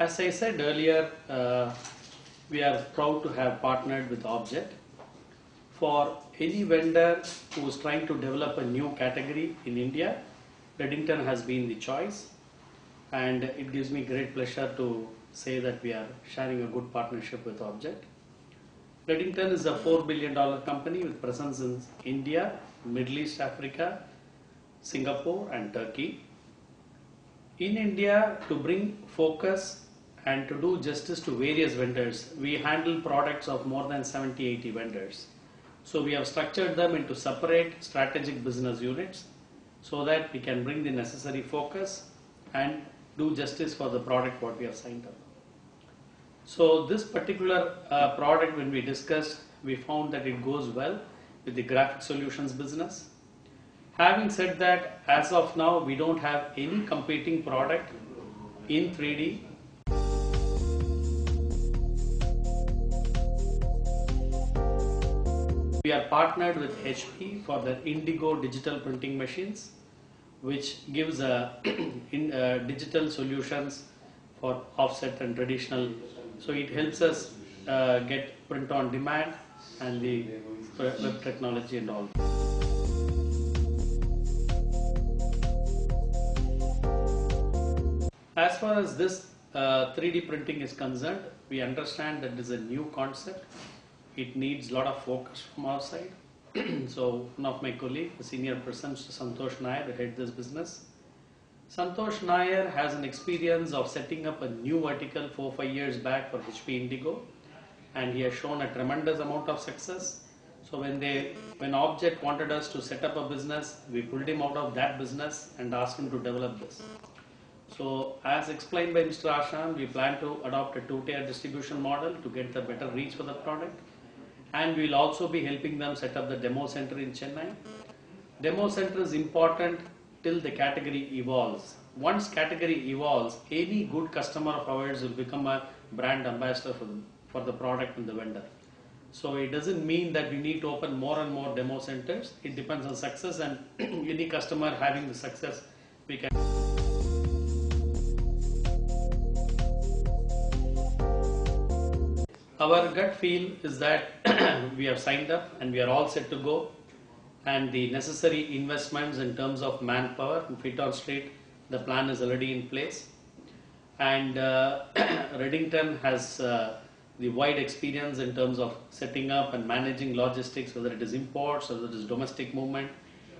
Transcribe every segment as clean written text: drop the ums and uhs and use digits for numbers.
As I said earlier, we are proud to have partnered with Object. For any vendor who is trying to develop a new category in India, Redington has been the choice, and it gives me great pleasure to say that we are sharing a good partnership with Object. Redington is a $4 billion company with presence in India, Middle East Africa, Singapore and Turkey. In India, to bring focus and to do justice to various vendors, we handle products of more than 70-80 vendors. So we have structured them into separate strategic business units so that we can bring the necessary focus and do justice for the product what we have signed up. So this particular product, when we discussed, we found that it goes well with the graphic solutions business. Having said that, as of now, we don't have any competing product in 3D. We are partnered with HP for the Indigo digital printing machines, which gives digital solutions for offset and traditional. So it helps us get print on demand and the web technology and all. As far as this 3D printing is concerned, we understand that this is a new concept. It needs a lot of focus from our side. So one of my colleagues, the senior person, Santosh Nair, who heads this business. Santosh Nair has an experience of setting up a new vertical 4-5 years back for HP Indigo, and he has shown a tremendous amount of success. So when Object wanted us to set up a business, we pulled him out of that business and asked him to develop this. So as explained by Mr. Asham, we plan to adopt a 2-tier distribution model to get the better reach for the product, and we will also be helping them set up the demo center in Chennai. Demo center is important till the category evolves. Once category evolves, any good customer of ours will become a brand ambassador for the product and the vendor. So it doesn't mean that we need to open more and more demo centers. It depends on success, and any customer having the success, we can. Our gut feel is that we have signed up and we are all set to go, and the necessary investments in terms of manpower and feet on street, the plan is already in place, and Redington has the wide experience in terms of setting up and managing logistics, whether it is imports or whether it is domestic movement.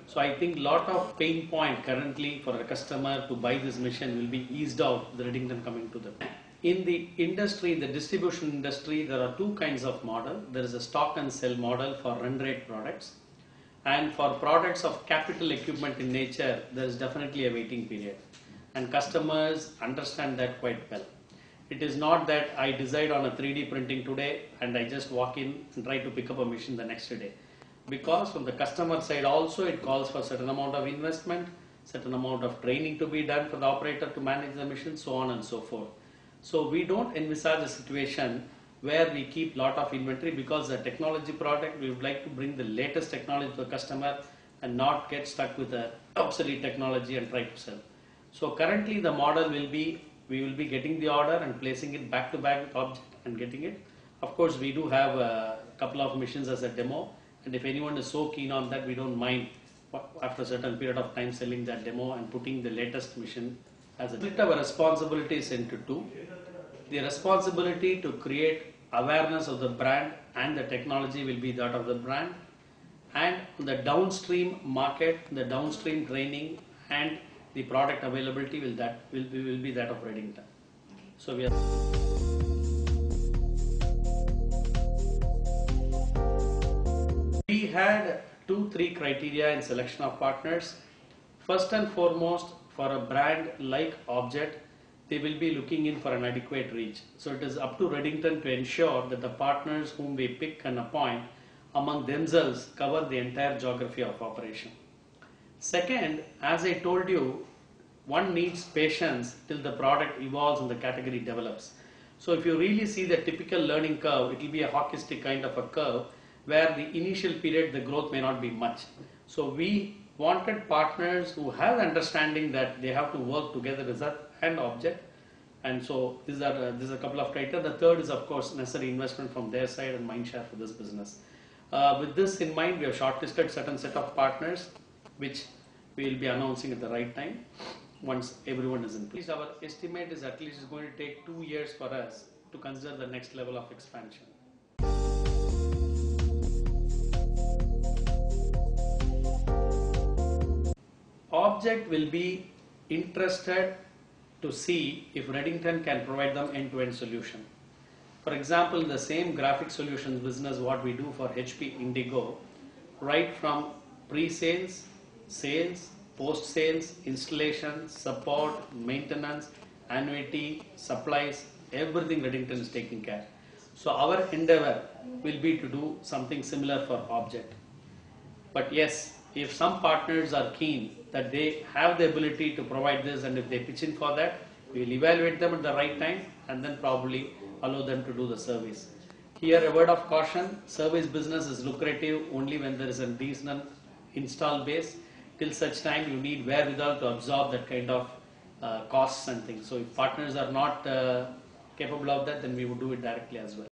So I think a lot of pain point currently for a customer to buy this machine will be eased out with Redington coming to them. In the industry, the distribution industry, there are two kinds of model. There is a stock and sell model for run rate products, and for products of capital equipment in nature, there is definitely a waiting period, and customers understand that quite well. It is not that I decide on a 3D printing today and I just walk in and try to pick up a machine the next day, because from the customer side also it calls for certain amount of investment, certain amount of training to be done for the operator to manage the machine, so on and so forth. So we don't envisage a situation where we keep lot of inventory, because the technology product, we would like to bring the latest technology to the customer and not get stuck with the obsolete technology and try to sell. So currently the model will be, we will be getting the order and placing it back to back with Object and getting it. Of course, we do have a couple of machines as a demo, and if anyone is so keen on that, we don't mind after a certain period of time selling that demo and putting the latest machine as a. Split our responsibilities into two. The responsibility to create awareness of the brand and the technology will be that of the brand, and the downstream market, the downstream training and the product availability will be that of Redington. So we had 2-3 criteria in selection of partners. First and foremost, for a brand like Object, they will be looking in for an adequate reach. So it is up to Redington to ensure that the partners whom we pick and appoint among themselves cover the entire geography of operation. Second, as I told you, one needs patience till the product evolves and the category develops. So if you really see the typical learning curve, it will be a hockey stick kind of a curve where the initial period the growth may not be much. So we wanted partners who have understanding that they have to work together as a and Object And so these are a couple of criteria. The third is of course necessary investment from their side and mind share for this business. With this in mind, we have shortlisted certain set of partners, which we will be announcing at the right time once everyone is in place. Our estimate is at least it's going to take 2 years for us to consider the next level of expansion. Object will be interested to see if Redington can provide them end-to-end solution. For example, in the same graphic solutions business, what we do for HP Indigo, right from pre-sales, sales, post-sales, installation, support, maintenance, annuity, supplies, everything Redington is taking care. So our endeavor will be to do something similar for Object. But yes, if some partners are keen that they have the ability to provide this, and if they pitch in for that, we will evaluate them at the right time and then probably allow them to do the service. Here a word of caution, service business is lucrative only when there is a decent install base. Till such time you need wherewithal to absorb that kind of costs and things. So if partners are not capable of that, then we would do it directly as well.